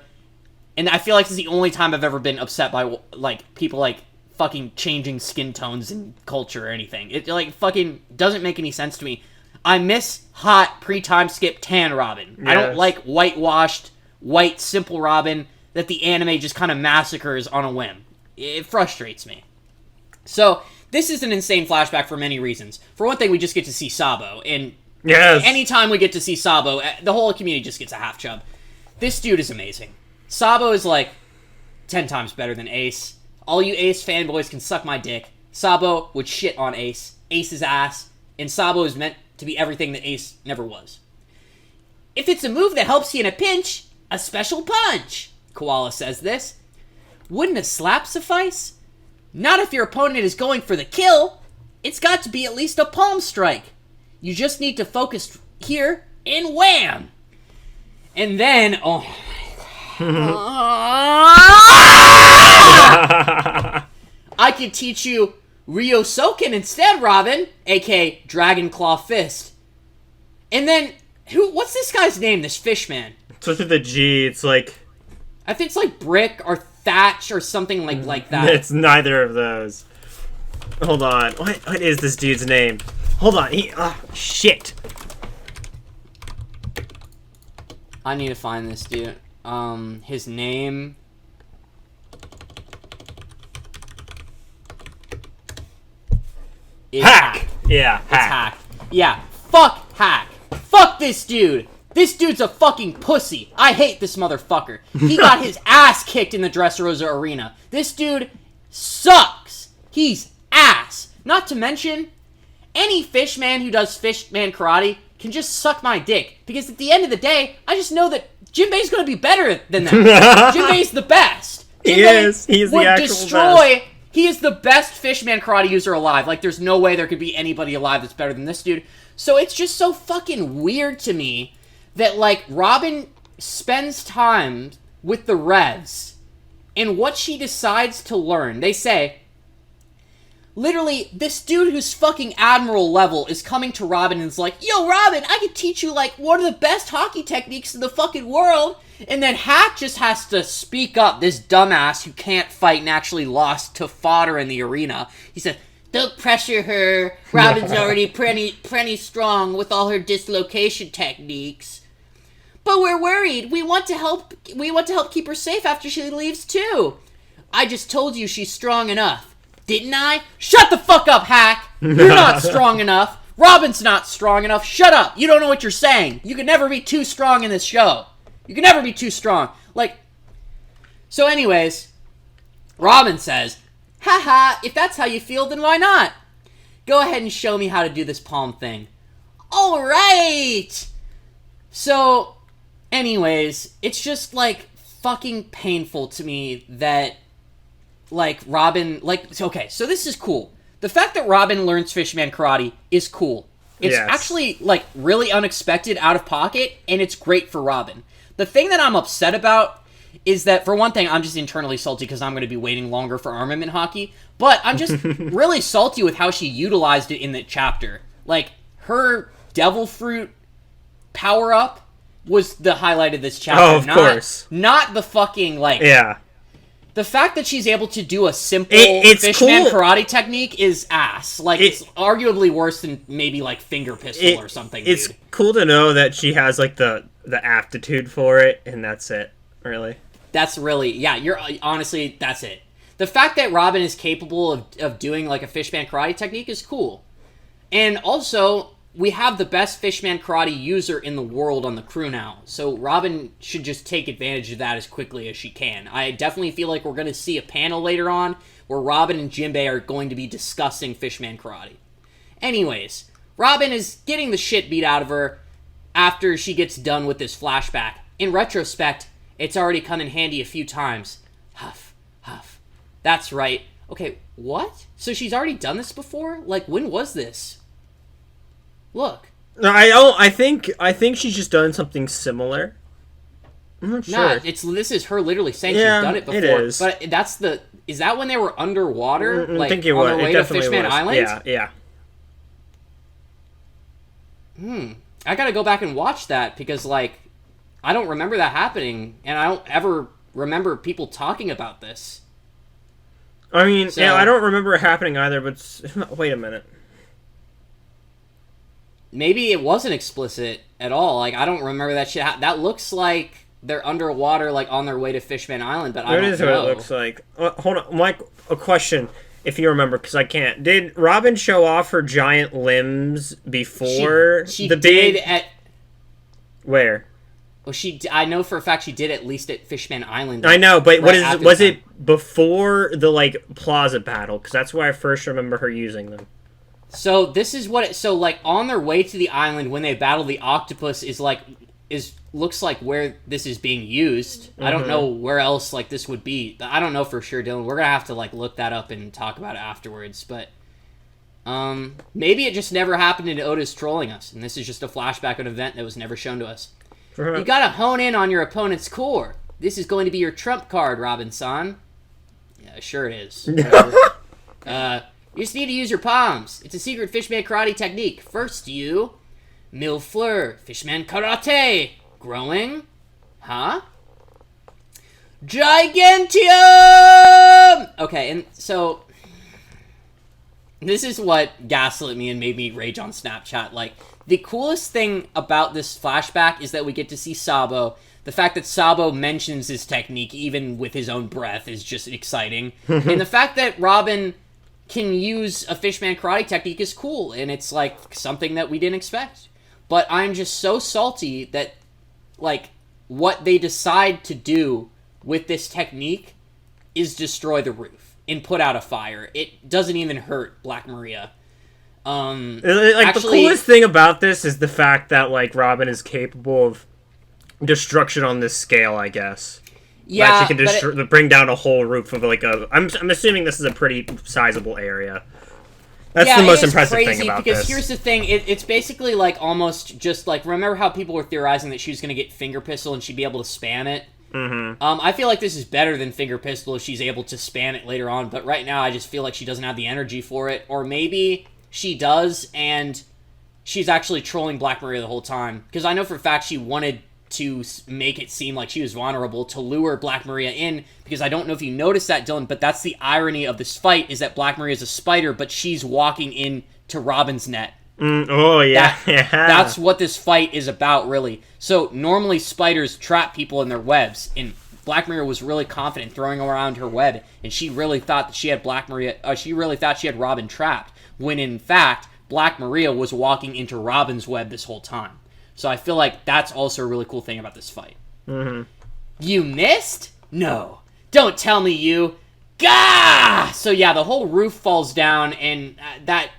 and I feel like this is the only time I've ever been upset by, like, people, like, fucking changing skin tones in culture or anything. It, like, fucking doesn't make any sense to me. I miss hot pre-time skip tan Robin. Yes. I don't like whitewashed, white, simple Robin that the anime just kind of massacres on a whim. It frustrates me. So, this is an insane flashback for many reasons. For one thing, we just get to see Sabo, and yes, anytime we get to see Sabo, the whole community just gets a half chub. This dude is amazing. Sabo is like 10 times better than Ace. All you Ace fanboys can suck my dick. Sabo would shit on Ace, Ace's ass, and Sabo is meant to be everything that Ace never was. If it's a move that helps you in a pinch, a special punch. Koala says this. Wouldn't a slap suffice? Not if your opponent is going for the kill. It's got to be at least a palm strike. You just need to focus here, and wham! And then, oh I could teach you Ryosoken instead, Robin, aka Dragon Claw Fist. And then, what's this guy's name, this fish man? It's with the G, it's like... I think it's like Brick or Thatch or something like that. It's neither of those. Hold on, what is this dude's name? Hold on, shit. I need to find this dude. His name... Hack! Yeah, It's Hack. Yeah, fuck Hack. Fuck this dude. This dude's a fucking pussy. I hate this motherfucker. He got his ass kicked in the Dressrosa arena. This dude sucks. He's ass. Not to mention, any fishman who does fishman karate can just suck my dick. Because at the end of the day, I just know that Jinbei's gonna be better than that. Jinbei's the best. He is. He is the actual best. He is the best fishman karate user alive. Like, there's no way there could be anybody alive that's better than this dude. So it's just so fucking weird to me that, like, Robin spends time with the Revs, and what she decides to learn. They say, literally, this dude who's fucking Admiral level is coming to Robin and is like, yo, Robin, I could teach you, like, one of the best hockey techniques in the fucking world. And then Hack just has to speak up, this dumbass who can't fight and actually lost to fodder in the arena. He said, don't pressure her. Robin's already plenty strong with all her dislocation techniques. But we're worried. We want to help keep her safe after she leaves too. I just told you she's strong enough. Didn't I? Shut the fuck up, Hack! You're not strong enough. Robin's not strong enough. Shut up. You don't know what you're saying. You can never be too strong in this show. You can never be too strong. Like, so anyways, Robin says, haha, if that's how you feel, then why not? Go ahead and show me how to do this palm thing. Alright! So, anyways, it's just, like, fucking painful to me that, like, Robin, like, okay, so this is cool. The fact that Robin learns Fishman Karate is cool. It's actually, like, really unexpected, out of pocket, and it's great for Robin. The thing that I'm upset about is that, for one thing, I'm just internally salty because I'm going to be waiting longer for armament haki, but I'm just really salty with how she utilized it in the chapter. Like, her devil fruit power-up was the highlight of this chapter. Oh, of course. Not the fucking, like... Yeah. The fact that she's able to do a simple cool. Fishman Karate technique is ass. Like, it's arguably worse than maybe, like, finger pistol or something, It's dude. cool to know that she has, like, the aptitude for it, and that's it, really. That's really... Yeah, honestly, that's it. The fact that Robin is capable of doing, like, a Fishman Karate technique is cool. And also, we have the best Fishman Karate user in the world on the crew now. So Robin should just take advantage of that as quickly as she can. I definitely feel like we're going to see a panel later on where Robin and Jinbei are going to be discussing Fishman Karate. Anyways, Robin is getting the shit beat out of her after she gets done with this flashback. In retrospect, it's already come in handy a few times. Huff, huff. That's right. Okay, what? So she's already done this before? Like, when was this? Look. No, I don't. I think she's just done something similar. I'm not sure. Nah, this is her literally saying she's done it before. It is. But is that when they were underwater? I think it was. On their way to Fishman Island? Yeah. I gotta go back and watch that because, like, I don't remember that happening, and I don't ever remember people talking about this. I mean, I don't remember it happening either, but wait a minute. Maybe it wasn't explicit at all. Like, I don't remember that shit. That looks like they're underwater, like, on their way to Fishman Island, but I don't know. That is what it looks like. Hold on, Mike, a question, if you remember, because I can't. Did Robin show off her giant limbs before she the did big... at... Where? Well, I know for a fact she did at least at Fishman Island. I know, but right was it before the, like, plaza battle? Because that's where I first remember her using them. So this is what so, like, on their way to the island when they battle the octopus looks like where this is being used. I don't know where else, like, this would be. I don't know for sure, Dylan. We're gonna have to, like, look that up and talk about it afterwards, but maybe it just never happened and Oda's trolling us, and this is just a flashback of an event that was never shown to us. You gotta hone in on your opponent's core. This is going to be your trump card, Robin-san. Yeah, sure it is. You just need to use your palms. It's a secret Fishman Karate technique. First you... Mille Fleur. Fishman Karate. Growing. Huh? Gigantium! Okay, and so... This is what gaslit me and made me rage on Snapchat. Like, the coolest thing about this flashback is that we get to see Sabo. The fact that Sabo mentions his technique, even with his own breath, is just exciting. And the fact that Robin can use a Fishman Karate technique is cool, and it's, like, something that we didn't expect. But I'm just so salty that, like, what they decide to do with this technique is destroy the roof and put out a fire. It doesn't even hurt Black Maria. Like, the coolest thing about this is the fact that, like, Robin is capable of destruction on this scale, I guess. Yeah, that she can bring down a whole roof of, like, I'm assuming this is a pretty sizable area. That's the most impressive thing about this. Because here's the thing, it's basically, like, almost just, like, remember how people were theorizing that she was going to get Finger Pistol and she'd be able to spam it? Mm-hmm. I feel like this is better than Finger Pistol if she's able to spam it later on, but right now I just feel like she doesn't have the energy for it. Or maybe she does, and she's actually trolling Black Maria the whole time. Because I know for a fact she wanted to make it seem like she was vulnerable to lure Black Maria in, because I don't know if you noticed that, Dylan, but that's the irony of this fight, is that Black Maria is a spider, but she's walking into Robin's net. Oh, yeah. That's what this fight is about, really. So, normally spiders trap people in their webs, and Black Maria was really confident throwing around her web, and she really thought that she had she really thought she had Robin trapped, when in fact, Black Maria was walking into Robin's web this whole time. So I feel like that's also a really cool thing about this fight. Mm-hmm. You missed? No. Don't tell me you. Gah! So yeah, the whole roof falls down, and that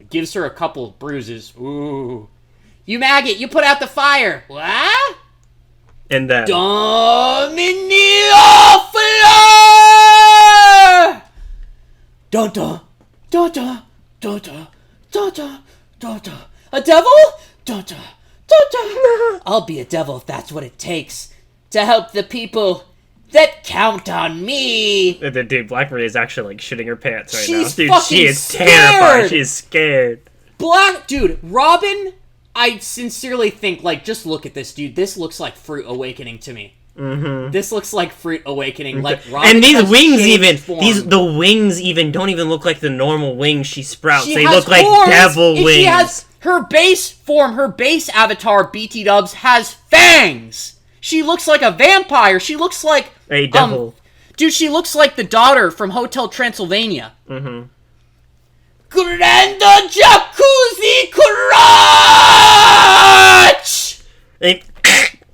gives her a couple bruises. Ooh. You maggot, you put out the fire. What? And then... Dominio! Dun-dun, dun-dun, dun-dun, dun-dun, dun-dun. A devil? Dun-dun, dun-dun. I'll be a devil if that's what it takes to help the people that count on me. Dude, Black Maria is actually, like, shitting her pants right now. She's Dude, fucking she is scared. terrified. She's scared. Dude, Robin, I sincerely think, like, just look at this, dude. This looks like Fruit Awakening to me. Mm-hmm. This looks like Fruit Awakening. Like, Robin and these wings even, form. the wings even don't even look like the normal wings she sprouts. They has look like horns, devil and wings. She has her base form, her base avatar, BT Dubs, has fangs. She looks like a vampire. She looks like a devil. Dude, she looks like the daughter from Hotel Transylvania. Mm-hmm. Granda Jacuzzi Crotch!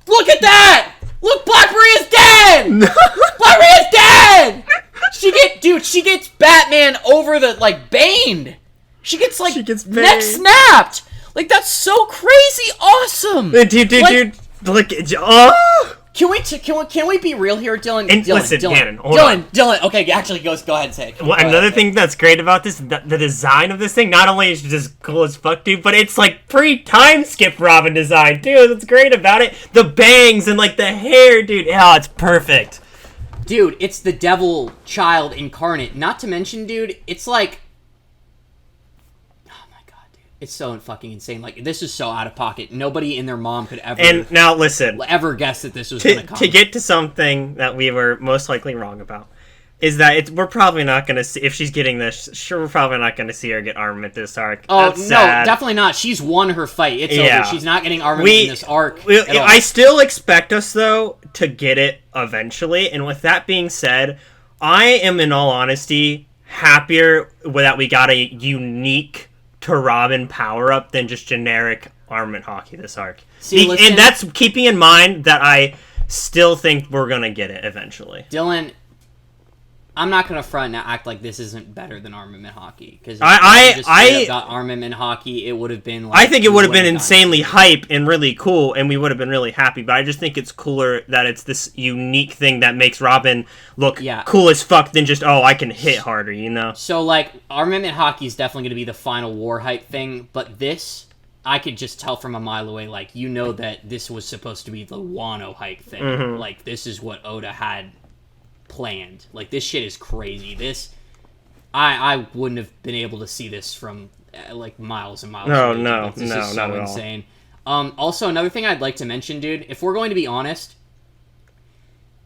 Look at that! Look, Black Maria's dead! Black Maria's dead! She gets Batman over the, like, baned. She gets neck snapped! Like, that's so crazy awesome! Dude, look, oh! Can we be real here, Dylan? Listen, Gannon, hold on. Dylan, okay, actually, go ahead and say it. Well, another thing that's great about this, the design of this thing, not only is it just cool as fuck, dude, but it's like pre-time skip Robin design, dude. That's great about it. The bangs and like the hair, dude. Oh, it's perfect. Dude, it's the devil child incarnate. Not to mention, dude, it's like... Oh my god, dude. It's so fucking insane. Like, this is so out of pocket. Nobody and their mom could ever... And now, listen. Ever guess that this was going to come. To get to something that we were most likely wrong about, is that we're probably not going to see... If she's getting this, sure, we're probably not going to see her get armament this arc. Oh, That's sad. Definitely not. She's won her fight. It's over. She's not getting armament in this arc at all. I still expect us, though, to get it eventually. And with that being said, I am, in all honesty, happier that we got a unique to Robin power-up than just generic armament haki this arc. And that's keeping in mind that I still think we're going to get it eventually. Dylan... I'm not gonna front and act like this isn't better than armament haki, because if I got armament haki, it would have been. Like, I think it would have been insanely hype and really cool, and we would have been really happy. But I just think it's cooler that it's this unique thing that makes Robin look cool as fuck than just I can hit harder, you know. So like armament haki is definitely gonna be the final war hype thing, but this I could just tell from a mile away, like that this was supposed to be the Wano hype thing. Mm-hmm. Like this is what Oda had planned. Like this shit is crazy. This I wouldn't have been able to see this from like miles and miles away. This is so insane. Also another thing I'd like to mention, dude, if we're going to be honest,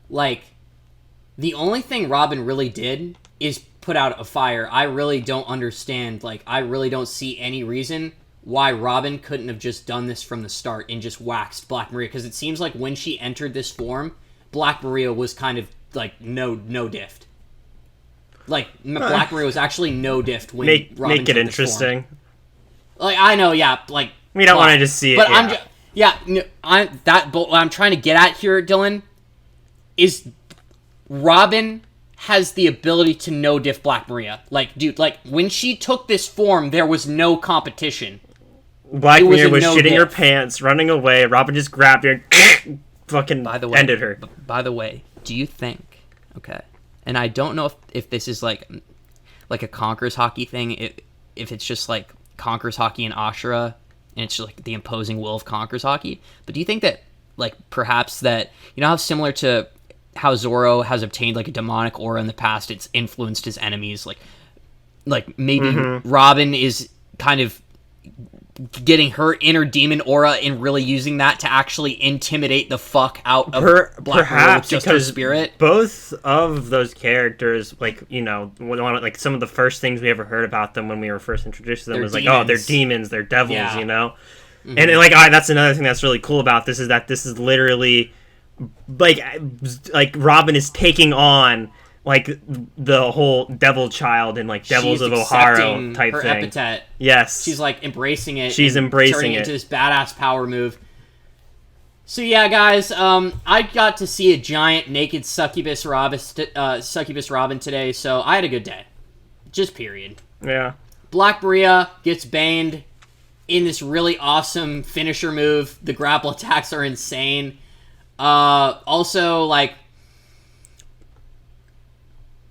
like the only thing Robin really did is put out a fire. I really don't understand, like I really don't see any reason why Robin couldn't have just done this from the start and just waxed Black Maria, because it seems like when she entered this form, Black Maria was kind of like no diffed. Like Black Maria was actually no diffed when Robin make it interesting. Like I know, yeah. Like we don't want to just see it. But what I'm trying to get at here, Dylan, is Robin has the ability to no diff Black Maria. Like, dude, like when she took this form, there was no competition. Black Maria was shitting her pants, running away. Robin just grabbed her, and fucking ended her. By the way, do you think? Okay, and I don't know if this is like a Conquerors haki thing. If it's just like Conquerors haki and Ashura, and it's just like the imposing will of Conquerors haki. But do you think that like perhaps that how similar to how Zoro has obtained like a demonic aura in the past, it's influenced his enemies. Like maybe Robin is kind of getting her inner demon aura and really using that to actually intimidate the fuck out of Black Maria with just her spirit. Both of those characters, like like some of the first things we ever heard about them when we were first introduced to them was demons. Like, they're demons, they're devils, Mm-hmm. And like that's another thing that's really cool about this is that this is literally like Robin is taking on like the whole devil child and like Devils of Ohara type her thing. Epithet. Yes, she's like embracing it. She's embracing turning it into this badass power move. So yeah, guys, I got to see a giant naked succubus Robin today, so I had a good day. Just period. Yeah. Black Maria gets banned in this really awesome finisher move. The grapple attacks are insane. Also, like,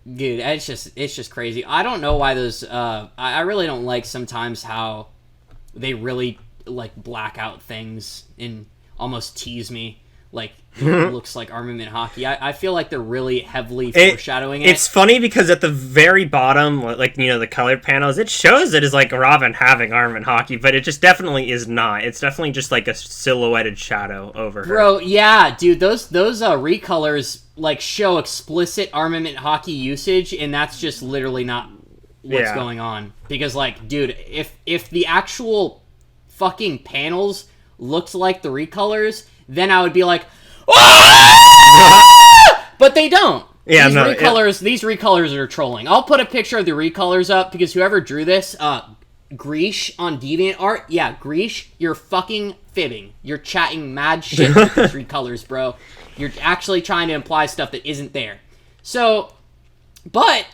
dude, it's just crazy. I don't know why those. I really don't like sometimes how they really like black out things and almost tease me. Like, it looks like armament hockey. I feel like they're really heavily foreshadowing it. It's funny because at the very bottom, like, you know, the colored panels, it shows it as, like, Robin having armament hockey, but it just definitely is not. It's definitely just, like, a silhouetted shadow over her. Bro, yeah, dude, those recolors, like, show explicit armament hockey usage, and that's just literally not what's going on. Because, like, dude, if the actual fucking panels looked like the recolors, then I would be like, ah! But they don't. Yeah, these recolors are trolling. I'll put a picture of the recolors up because whoever drew this, Greesh on DeviantArt, yeah, Greesh, you're fucking fibbing. You're chatting mad shit with these recolors, bro. You're actually trying to imply stuff that isn't there. So, but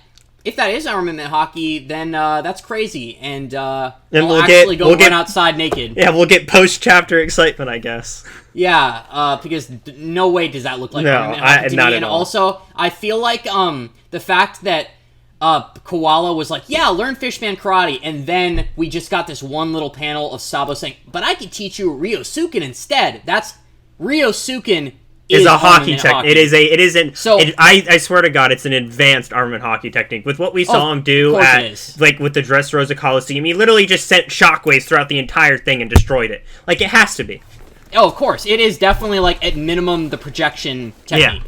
if that is armament hockey, then that's crazy, and I'll actually go run outside naked. Yeah, we'll get post-chapter excitement, I guess. Yeah, because no way does that look like armament hockey to me. And also, I feel like the fact that Koala was like, yeah, learn Fishman Karate, and then we just got this one little panel of Sabo saying, but I could teach you Ryosuken instead. That's Ryosuken is a hockey technique. I swear to God, it's an advanced armament hockey technique. With what we saw him do with the Dressrosa Coliseum, he literally just sent shockwaves throughout the entire thing and destroyed it. Like, it has to be. Oh, of course. It is definitely, like, at minimum, the projection technique.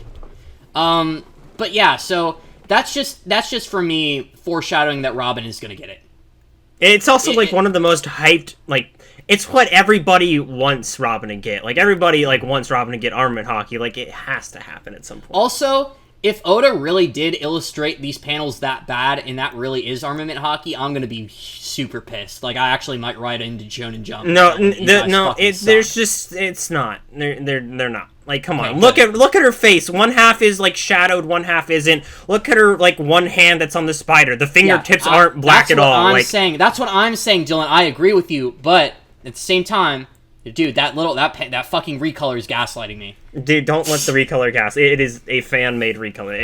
Yeah. But yeah, so that's just for me foreshadowing that Robin is gonna get it. It's also one of the most hyped, like, it's what everybody wants Robin to get. Like, everybody, like, wants Robin to get armament hockey. Like, it has to happen at some point. Also, if Oda really did illustrate these panels that bad, and that really is armament hockey, I'm gonna be super pissed. Like, I actually might write into Shonen Jump. It's not. They're not. Like, come on. Look at her face. One half is, like, shadowed, one half isn't. Look at her, like, one hand that's on the spider. The fingertips aren't black at all. That's what I'm saying, Dylan. I agree with you, but at the same time, dude, that fucking recolor is gaslighting me. Dude, don't let the recolor gas. It is a fan-made recolor.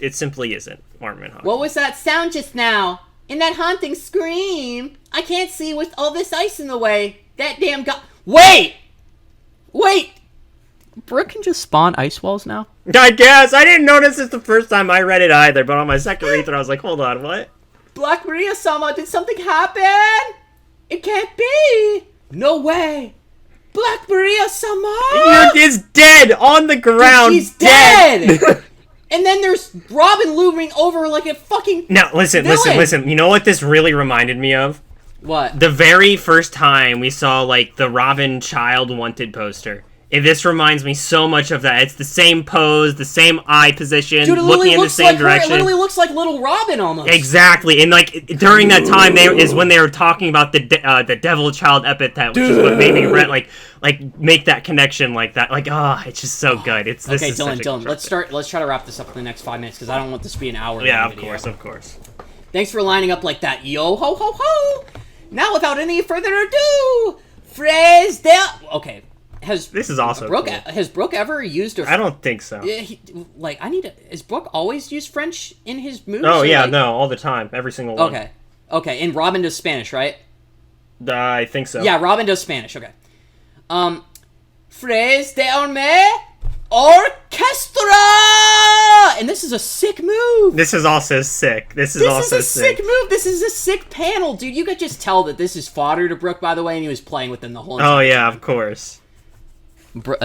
It simply isn't armament hockey. What was that sound just now? In that haunting scream? I can't see with all this ice in the way. That damn Wait! Brooke can just spawn ice walls now? I guess. I didn't notice this the first time I read it either, but on my second read-through, I was like, hold on, what? Black Maria-sama, did something happen? It can't be! No way! Black Maria-sama! Is dead on the ground. Dude, she's dead! And then there's Robin looming over like a fucking Now, listen. You know what this really reminded me of? What? The very first time we saw, like, the Robin Child Wanted poster. This reminds me so much of that. It's the same pose, the same eye position, looking in the same direction. It literally looks like Little Robin almost. Exactly, and like during that time, is when they were talking about the Devil Child epithet, which is what made me like make that connection like that. Like, it's just so good. Dylan, let's try to wrap this up in the next 5 minutes because I don't want this to be an hour. Yeah, of course. Thanks for lining up like that. Yo ho ho ho! Now, without any further ado, phrase del. Okay. This is also Brooke. Cool. Has Brooke ever used I don't think so. Has Brooke always used French in his movies? Oh, yeah, no, all the time. Every single one. Okay, and Robin does Spanish, right? I think so. Yeah, Robin does Spanish, okay. Phrase de arme orchestra! And this is a sick move! This is also sick. This is a sick move! This is a sick panel, dude. You could just tell that this is fodder to Brooke, by the way, and he was playing with them the whole time. Oh, yeah, of course.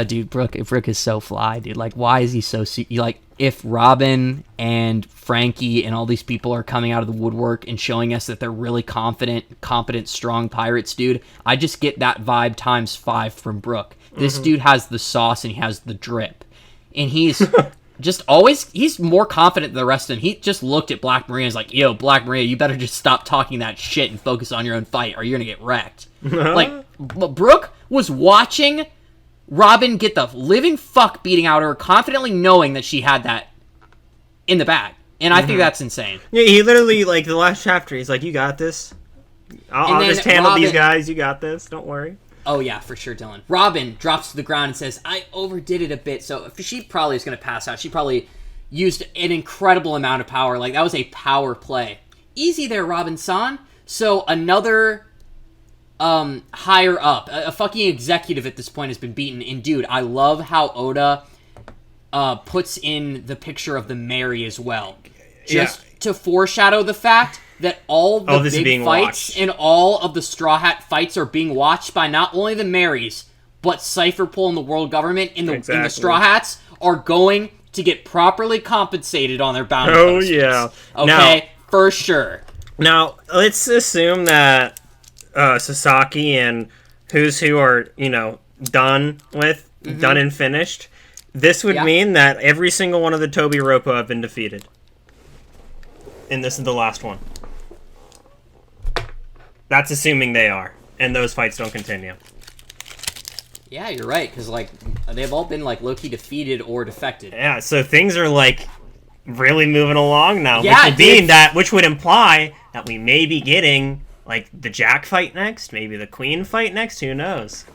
Dude, Brooke is so fly, dude. Like, why is he so... Like, if Robin and Frankie and all these people are coming out of the woodwork and showing us that they're really competent, strong pirates, dude, I just get that vibe times 5 from Brooke. This dude has the sauce and he has the drip. And he's just always... He's more confident than the rest of them. He just looked at Black Maria and was like, yo, Black Maria, you better just stop talking that shit and focus on your own fight or you're gonna get wrecked. Like, Brooke was watching Robin get the living fuck beating out of her, confidently knowing that she had that in the bag. And I think that's insane. Yeah, he literally, like, the last chapter, he's like, you got this. I'll then just handle Robin, these guys. You got this. Don't worry. Oh, yeah, for sure, Dylan. Robin drops to the ground and says, I overdid it a bit. So she probably is going to pass out. She probably used an incredible amount of power. Like, that was a power play. Easy there, Robin-san. So another higher up, a fucking executive at this point has been beaten. And, dude, I love how Oda puts in the picture of the Mary as well. Just to foreshadow the fact that all the big fights and all of the Straw Hat fights are being watched by not only the Marys, but Cypherpole and the world government and the Straw Hats are going to get properly compensated on their bounty posters. Yeah. Okay, now, for sure. Now, let's assume that Sasaki and Who's Who are, done and finished. This would mean that every single one of the Tobi Roppo have been defeated. And this is the last one. That's assuming they are, and those fights don't continue. Yeah, you're right, because, they've all been, low-key defeated or defected. Yeah, so things are, really moving along now, Yeah, which would imply that we may be getting, the Jack fight next, maybe the Queen fight next, who knows?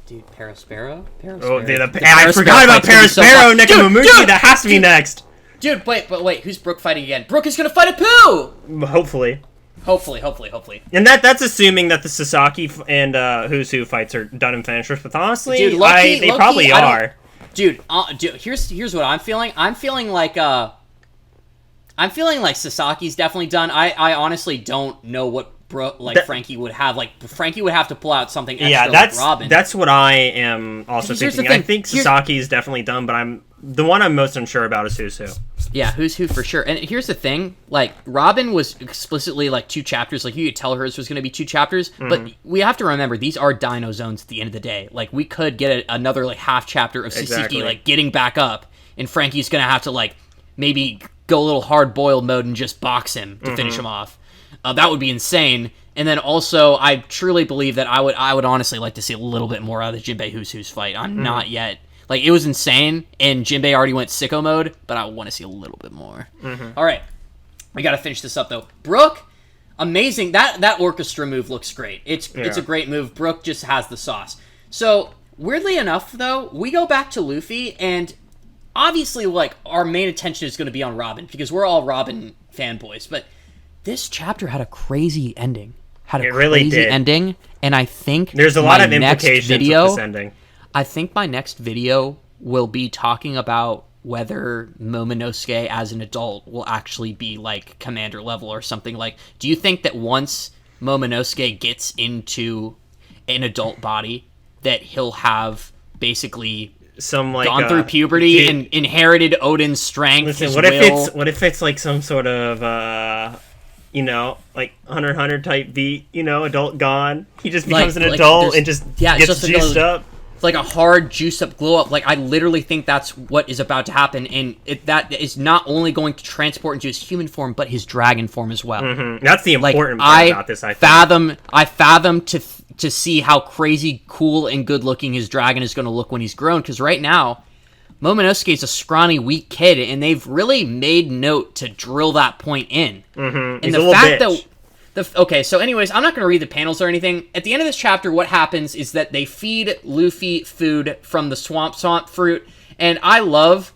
Dude, Paraspero? I forgot about Paraspero, Nekomamushi, that has to be next! Dude, wait, who's Brook fighting again? Brook is gonna fight a Pooh! Hopefully. Hopefully. And that's assuming that the Sasaki and Who's Who fights are done and finished, but honestly, dude, they probably are. Dude, here's what I'm feeling. I'm feeling like Sasaki's definitely done. I honestly don't know what Frankie would have. Frankie would have to pull out something extra like Robin. That's what I am also thinking. I think Sasaki's definitely done, but the one I'm most unsure about is Who's Who. Yeah, Who's Who for sure. And here's the thing, Robin was explicitly 2 chapters, you could tell hers was going to be 2 chapters, but we have to remember, these are Dino Zones at the end of the day. We could get another, half chapter of Sasaki, getting back up, and Frankie's going to have to, maybe go a little hard-boiled mode and just box him to finish him off. That would be insane. And then also, I truly believe that I would honestly like to see a little bit more out of the Jinbei Who's Who's fight. I'm not yet. It was insane, and Jinbei already went sicko mode, but I want to see a little bit more. All right. We got to finish this up, though. Brook, amazing. That orchestra move looks great. It's a great move. Brook just has the sauce. So, weirdly enough, though, we go back to Luffy, and obviously, our main attention is going to be on Robin, because we're all Robin fanboys, but this chapter had a crazy ending. Ending, and I think there's a lot of implications with this ending. I think my next video will be talking about whether Momonosuke as an adult will actually be commander level or something. Do you think that once Momonosuke gets into an adult body that he'll have basically gone through puberty and inherited Odin's strength? Listen, what if it's some sort of Hunter x Hunter type beat, adult gone. He just becomes an adult and just gets juiced up. A hard juice up glow up. I literally think that's what is about to happen, and that is not only going to transport into his human form, but his dragon form as well. That's the important part about this. I fathom to see how crazy cool and good looking his dragon is going to look when he's grown. Because right now, Momonosuke is a scrawny, weak kid, and they've really made note to drill that point in. And he's the fact bitch. Okay, so anyways, I'm not going to read the panels or anything. At the end of this chapter, what happens is that they feed Luffy food from the swamp fruit, and I love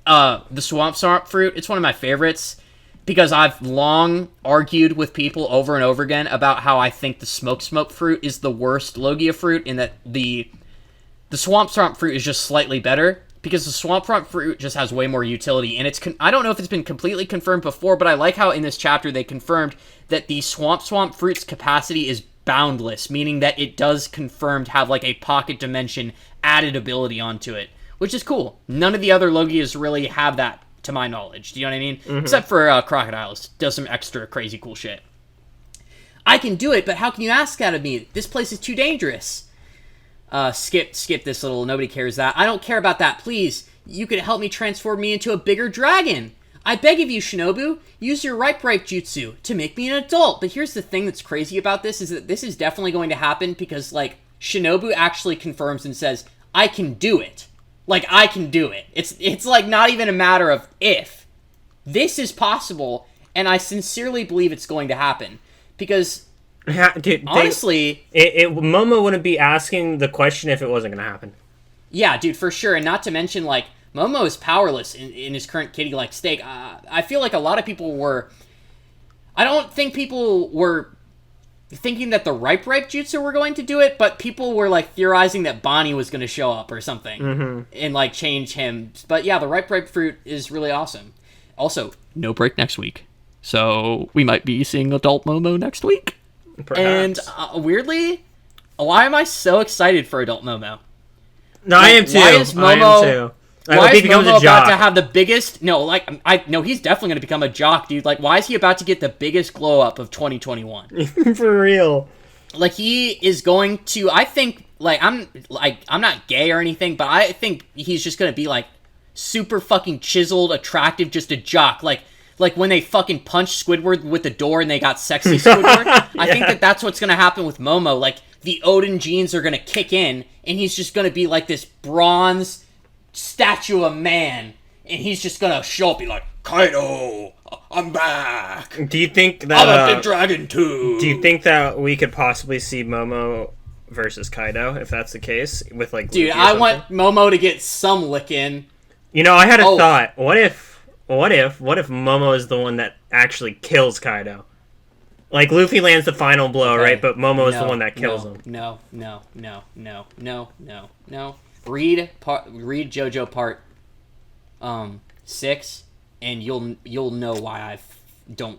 the swamp fruit. It's one of my favorites, because I've long argued with people over and over again about how I think the smoke fruit is the worst Logia fruit, and that the swamp fruit is just slightly better. Because the swamp fruit just has way more utility, and I don't know if it's been completely confirmed before, but I like how in this chapter they confirmed that the swamp fruit's capacity is boundless, meaning that it does confirmed have a pocket dimension added ability onto it, which is cool. None of the other Logias really have that, to my knowledge. Do you know what I mean? Except for Crocodiles, does some extra crazy cool shit. I can do it, but how can you ask that of me? This place is too dangerous. Skip this little, nobody cares that. I don't care about that, please. You could help me transform me into a bigger dragon. I beg of you, Shinobu, use your ripe jutsu to make me an adult. But here's the thing that's crazy about this, is that this is definitely going to happen because, Shinobu actually confirms and says, I can do it. I can do it. It's not even a matter of if. This is possible, and I sincerely believe it's going to happen. Because Dude, honestly, Momo wouldn't be asking the question if it wasn't going to happen. Yeah, dude, for sure. And not to mention, like, Momo is powerless in his current kitty-like state. I feel like a lot of people were... I don't think people were thinking that the Ripe Jutsu were going to do it, but people were, like, theorizing that Bonnie was going to show up or something and, like, change him. But, yeah, the Ripe Fruit is really awesome. Also, no break next week. So, we might be seeing adult Momo next week. Perhaps. And, weirdly, why am I so excited for adult Momo? No, like, I am too. Why is Momo about to have the biggest... No, he's definitely going to become a jock, dude. Like, why is he about to get the biggest glow-up of 2021? For real. Like, he is going to... I think, I'm not gay or anything, but I think he's just going to be, like, super fucking chiseled, attractive, just a jock. Like when they fucking punched Squidward with the door and they got sexy Squidward. Yeah. I think that's what's going to happen with Momo. Like, the Odin genes are going to kick in, and he's just going to be like this bronze statue of man, and he's just going to show up and be like, Kaido, I'm back. Do you think that... I'm a big dragon, too. Do you think that we could possibly see Momo versus Kaido, if that's the case? With, like, dude, I want Momo to get some lick in. You know, I had a thought. What if Momo is the one that actually kills Kaido? Like, Luffy lands the final blow, okay, right? But Momo is the one that kills him. No. Read JoJo part 6, and you'll know why I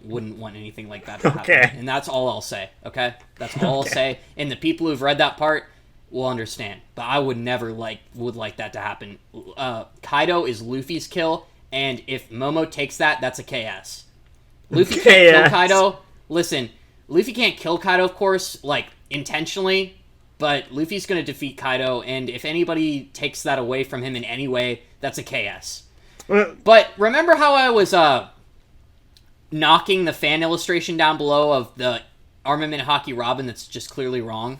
wouldn't want anything like that to happen. And that's all I'll say, okay? That's all I'll say. And the people who've read that part will understand. But I would never would like that to happen. Kaido is Luffy's kill, and if Momo takes that, that's a KS. Luffy can't kill Kaido. Listen, Luffy can't kill Kaido, of course, like, intentionally, but Luffy's going to defeat Kaido, and if anybody takes that away from him in any way, that's a KS. But remember how I was knocking the fan illustration down below of the Armament Haki Robin that's just clearly wrong?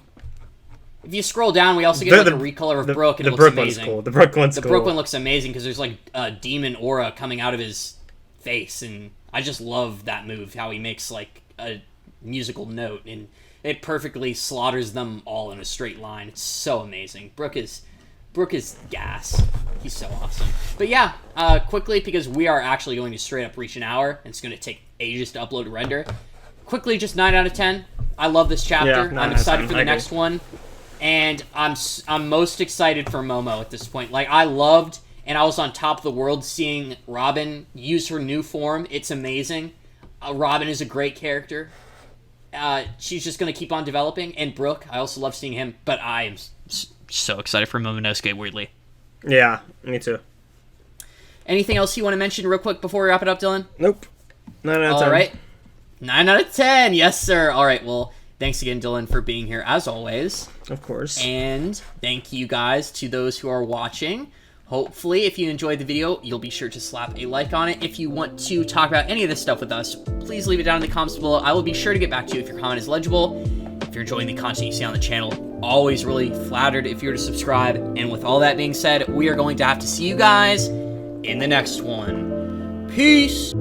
If you scroll down, we also get a recolor of Brook, and it looks amazing. Cool. The Brook one's cool. The Brook one looks amazing because there's like a demon aura coming out of his face, and I just love that move, how he makes like a musical note, and it perfectly slaughters them all in a straight line. It's so amazing. Brook is gas. He's so awesome. But yeah, quickly, because we are actually going to straight up reach an hour, and it's going to take ages to upload and render. Quickly, just 9 out of 10. I love this chapter. Yeah, I'm excited for the next one. And I'm most excited for Momo at this point. Like, I loved, and I was on top of the world seeing Robin use her new form. It's amazing. Robin is a great character. She's just going to keep on developing. And Brook, I also love seeing him. But I am so excited for Momonosuke, weirdly. Yeah, me too. Anything else you want to mention real quick before we wrap it up, Dylan? Nope. 9 out of 10. All right. 9 out of 10. Yes, sir. All right, well... Thanks again, Dylan, for being here, as always. Of course. And thank you guys to those who are watching. Hopefully, if you enjoyed the video, you'll be sure to slap a like on it. If you want to talk about any of this stuff with us, please leave it down in the comments below. I will be sure to get back to you if your comment is legible. If you're enjoying the content you see on the channel, always really flattered if you're to subscribe. And with all that being said, we are going to have to see you guys in the next one. Peace!